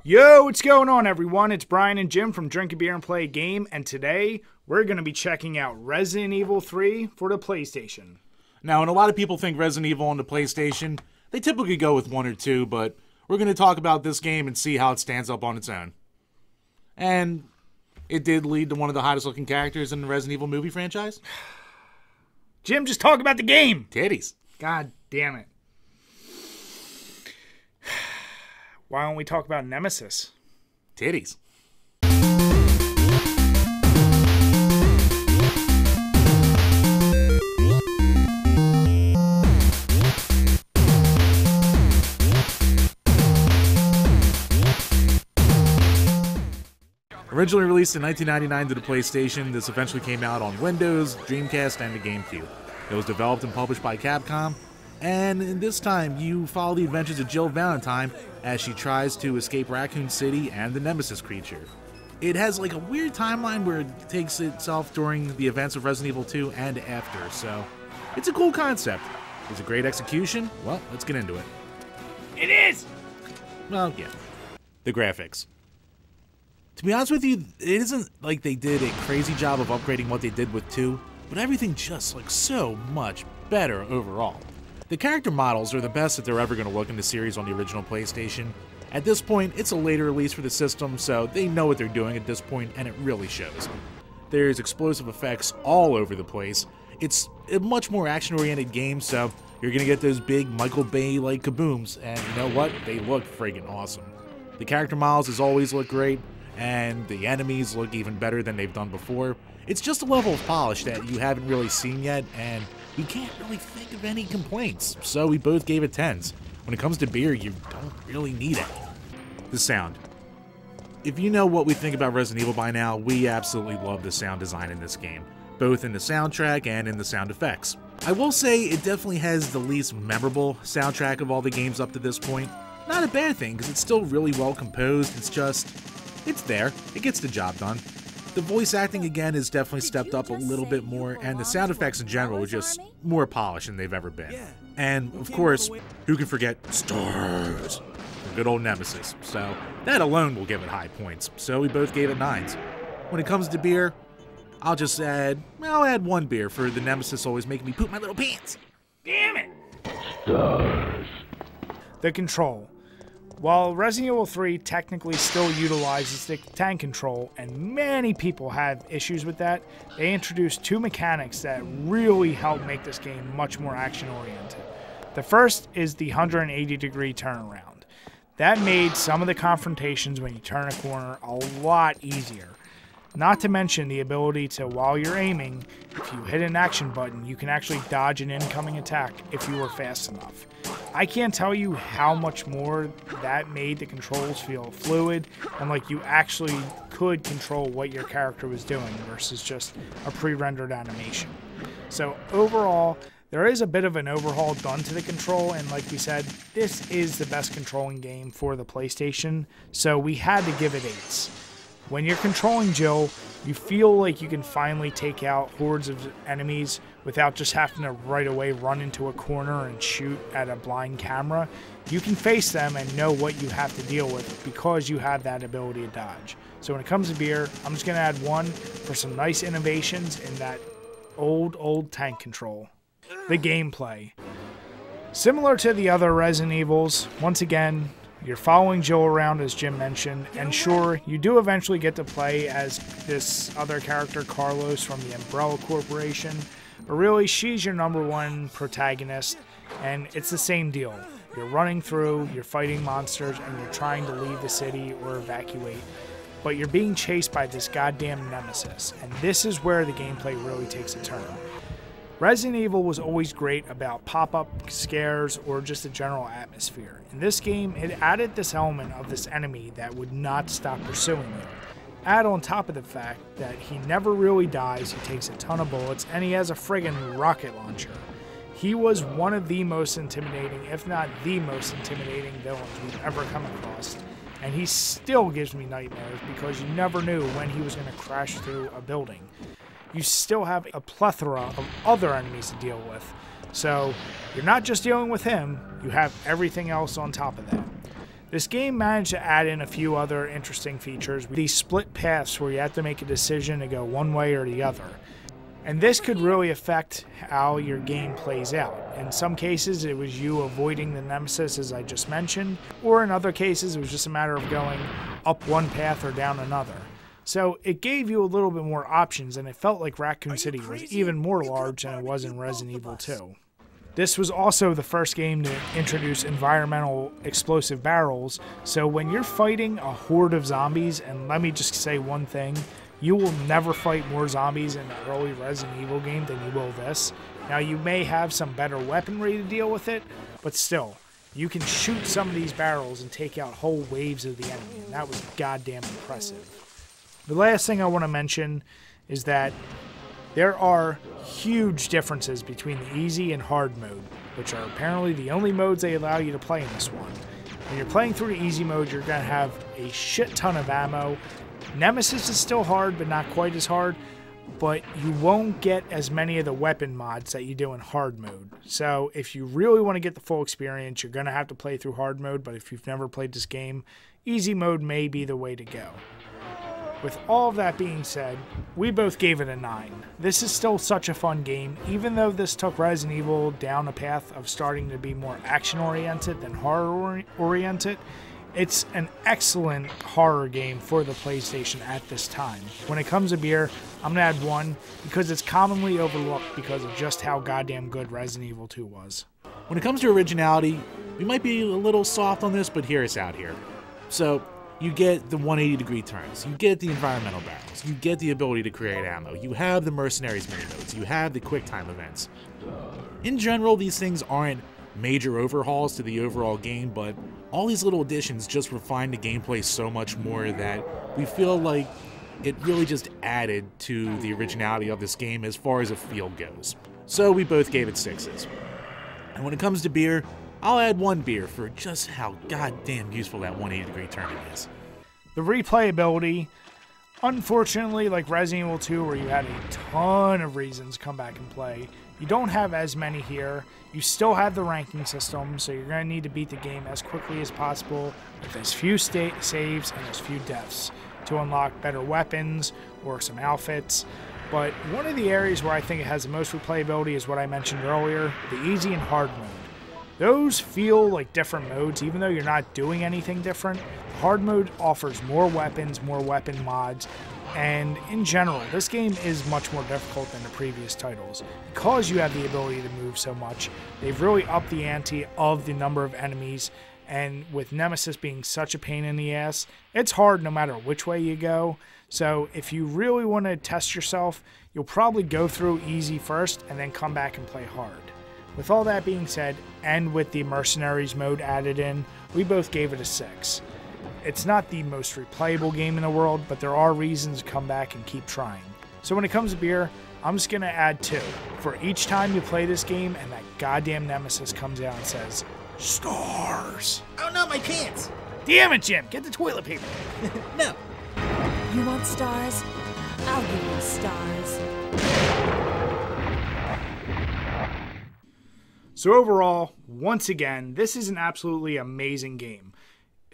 Yo, what's going on, everyone? It's Brian and Jim from DrinkABeerandPlayAGame, and today we're going to be checking out Resident Evil 3 for the PlayStation. Now, when a lot of people think Resident Evil on the PlayStation, they typically go with 1 or 2, but we're going to talk about this game and see how it stands up on its own. And it did lead to one of the hottest looking characters in the Resident Evil movie franchise. Jim, just talk about the game! Titties. God damn it. Why don't we talk about Nemesis? Titties. Originally released in 1999 to the PlayStation, this eventually came out on Windows, Dreamcast, and the GameCube. It was developed and published by Capcom, and in this time you follow the adventures of Jill Valentine as she tries to escape Raccoon City and the Nemesis creature. It has like a weird timeline where it takes itself during the events of Resident Evil 2 and after, so it's a cool concept. It's a great execution. Well, let's get into it. It is! Well, yeah. The graphics. To be honest with you, it isn't like they did a crazy job of upgrading what they did with 2, but everything just looks so much better overall. The character models are the best that they're ever going to look in the series on the original PlayStation. At this point, it's a later release for the system, so they know what they're doing at this point, and it really shows. There's explosive effects all over the place. It's a much more action-oriented game, so you're going to get those big Michael Bay-like kabooms, and you know what? They look friggin' awesome. The character models as always look great, and the enemies look even better than they've done before. It's just a level of polish that you haven't really seen yet, and we can't really think of any complaints, so we both gave it 10s. When it comes to beer, you don't really need it. The sound. If you know what we think about Resident Evil by now, we absolutely love the sound design in this game, both in the soundtrack and in the sound effects. I will say it definitely has the least memorable soundtrack of all the games up to this point. Not a bad thing, because it's still really well composed, it's there, it gets the job done. The voice acting again has definitely stepped up a little bit more, and the sound effects in general are just more polished than they've ever been. And, of course, who can forget stars? The good old Nemesis. So, that alone will give it high points. So we both gave it 9s. When it comes to beer, I'll add 1 beer for the Nemesis always making me poop my little pants. Damn it! Stars. The control. While Resident Evil 3 technically still utilizes the tank control, and many people have issues with that, they introduced 2 mechanics that really help make this game much more action-oriented. The first is the 180-degree turnaround. That made some of the confrontations when you turn a corner a lot easier. Not to mention the ability to, while you're aiming, if you hit an action button, you can actually dodge an incoming attack if you were fast enough. I can't tell you how much more that made the controls feel fluid and like you actually could control what your character was doing versus just a pre-rendered animation. So overall, there is a bit of an overhaul done to the control, and like we said, this is the best controlling game for the PlayStation, so we had to give it 8s. When you're controlling Jill, you feel like you can finally take out hordes of enemies without just having to right away run into a corner and shoot at a blind camera. You can face them and know what you have to deal with because you have that ability to dodge. So when it comes to beer, I'm just going to add 1 for some nice innovations in that old tank control. The gameplay. Similar to the other Resident Evils, once again, you're following Jill around, as Jim mentioned, and sure, you do eventually get to play as this other character, Carlos, from the Umbrella Corporation, but really, she's your #1 protagonist, and it's the same deal. You're running through, you're fighting monsters, and you're trying to leave the city or evacuate, but you're being chased by this goddamn Nemesis, and this is where the gameplay really takes a turn. Resident Evil was always great about pop-up scares or just a general atmosphere. In this game, it added this element of this enemy that would not stop pursuing you. Add on top of the fact that he never really dies, he takes a ton of bullets, and he has a friggin' rocket launcher. He was one of the most intimidating, if not the most intimidating villains we've ever come across. And he still gives me nightmares because you never knew when he was going to crash through a building. You still have a plethora of other enemies to deal with. So you're not just dealing with him, you have everything else on top of that. This game managed to add in a few other interesting features. These split paths where you have to make a decision to go one way or the other. And this could really affect how your game plays out. In some cases, it was you avoiding the nemesis, as I just mentioned, or in other cases, it was just a matter of going up one path or down another. So it gave you a little bit more options, and it felt like Raccoon City was even more large than it was in Resident Evil 2. This was also the first game to introduce environmental explosive barrels, so when you're fighting a horde of zombies, and let me just say one thing, you will never fight more zombies in the early Resident Evil game than you will this. Now, you may have some better weaponry to deal with it, but still, you can shoot some of these barrels and take out whole waves of the enemy, and that was goddamn impressive. The last thing I want to mention is that there are huge differences between the easy and hard mode, which are apparently the only modes they allow you to play in this one. When you're playing through the easy mode, you're going to have a shit ton of ammo. Nemesis is still hard, but not quite as hard, but you won't get as many of the weapon mods that you do in hard mode. So if you really want to get the full experience, you're going to have to play through hard mode, but if you've never played this game, easy mode may be the way to go. With all of that being said, we both gave it a 9. This is still such a fun game, even though this took Resident Evil down a path of starting to be more action-oriented than horror-oriented. It's an excellent horror game for the PlayStation at this time. When it comes to beer, I'm going to add 1 because it's commonly overlooked because of just how goddamn good Resident Evil 2 was. When it comes to originality, we might be a little soft on this, but hear us out here. So, you get the 180-degree turns, you get the environmental barrels, you get the ability to create ammo, you have the mercenaries mini modes, you have the quick time events. In general, these things aren't major overhauls to the overall game, but all these little additions just refine the gameplay so much more that we feel like it really just added to the originality of this game as far as a feel goes. So we both gave it 6s. And when it comes to beer, I'll add 1 beer for just how goddamn useful that 180-degree turning is. The replayability, unfortunately, like Resident Evil 2, where you had a ton of reasons to come back and play, you don't have as many here. You still have the ranking system, so you're going to need to beat the game as quickly as possible with as few saves and as few deaths to unlock better weapons or some outfits. But one of the areas where I think it has the most replayability is what I mentioned earlier, the easy and hard mode. Those feel like different modes, even though you're not doing anything different. Hard mode offers more weapons, more weapon mods, and in general, this game is much more difficult than the previous titles. Because you have the ability to move so much, they've really upped the ante of the number of enemies, and with Nemesis being such a pain in the ass, it's hard no matter which way you go. So if you really want to test yourself, you'll probably go through easy first and then come back and play hard. With all that being said, and with the Mercenaries mode added in, we both gave it a 6. It's not the most replayable game in the world, but there are reasons to come back and keep trying. So when it comes to beer, I'm just going to add 2. For each time you play this game and that goddamn Nemesis comes out and says, "Stars!" Oh no, my pants! Damn it, Jim! Get the toilet paper! No! You want stars? I'll give you stars. So overall, once again, this is an absolutely amazing game.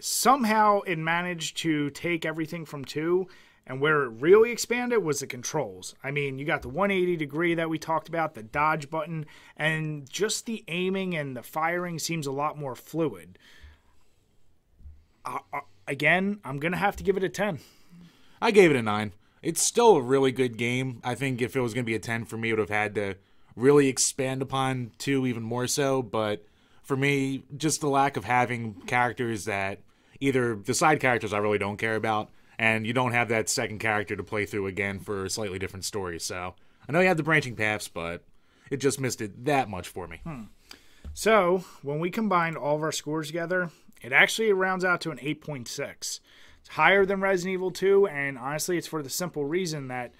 Somehow it managed to take everything from 2, and where it really expanded was the controls. I mean, you got the 180 degree that we talked about, the dodge button, and just the aiming and the firing seems a lot more fluid. Again, I'm going to have to give it a 10. I gave it a 9. It's still a really good game. I think if it was going to be a 10 for me, it would have had to really expand upon 2 even more so, but for me, just the lack of having characters that either the side characters I really don't care about, and you don't have that second character to play through again for a slightly different story. So I know you had the branching paths, but it just missed it that much for me. So when we combined all of our scores together, it actually rounds out to an 8.6. It's higher than Resident Evil 2, and honestly, it's for the simple reason that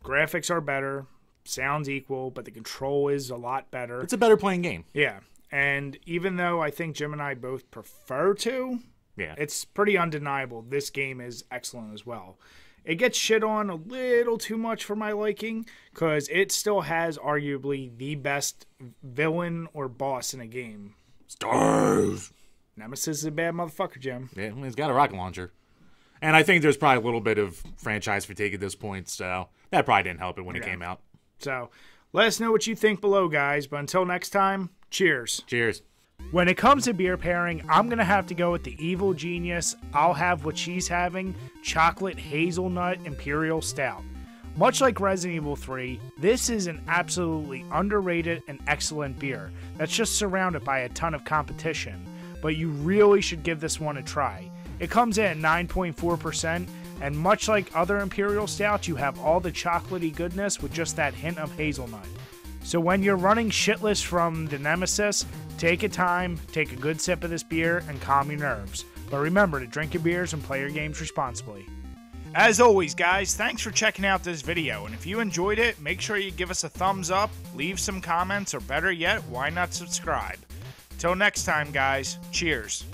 graphics are better, sounds equal, but the control is a lot better. It's a better playing game. Yeah, and even though I think Jim and I both prefer 2, Yeah. it's pretty undeniable this game is excellent as well. It gets shit on a little too much for my liking, because it still has arguably the best villain or boss in a game. Stars! Nemesis is a bad motherfucker, Jim. Yeah, he's got a rocket launcher. And I think there's probably a little bit of franchise fatigue at this point, so that probably didn't help it when it came out. So, let us know what you think below, guys. But until next time, cheers. Cheers. When it comes to beer pairing, I'm going to have to go with the Evil Genius. I'll have what she's having, Chocolate Hazelnut Imperial Stout. Much like Resident Evil 3, this is an absolutely underrated and excellent beer that's just surrounded by a ton of competition, but you really should give this one a try. It comes in at 9.4%, and much like other Imperial Stouts, you have all the chocolatey goodness with just that hint of hazelnut. So when you're running shitless from the Nemesis, take a time, take a good sip of this beer, and calm your nerves. But remember to drink your beers and play your games responsibly. As always, guys, thanks for checking out this video, and if you enjoyed it, make sure you give us a thumbs up, leave some comments, or better yet, why not subscribe? Till next time, guys, cheers.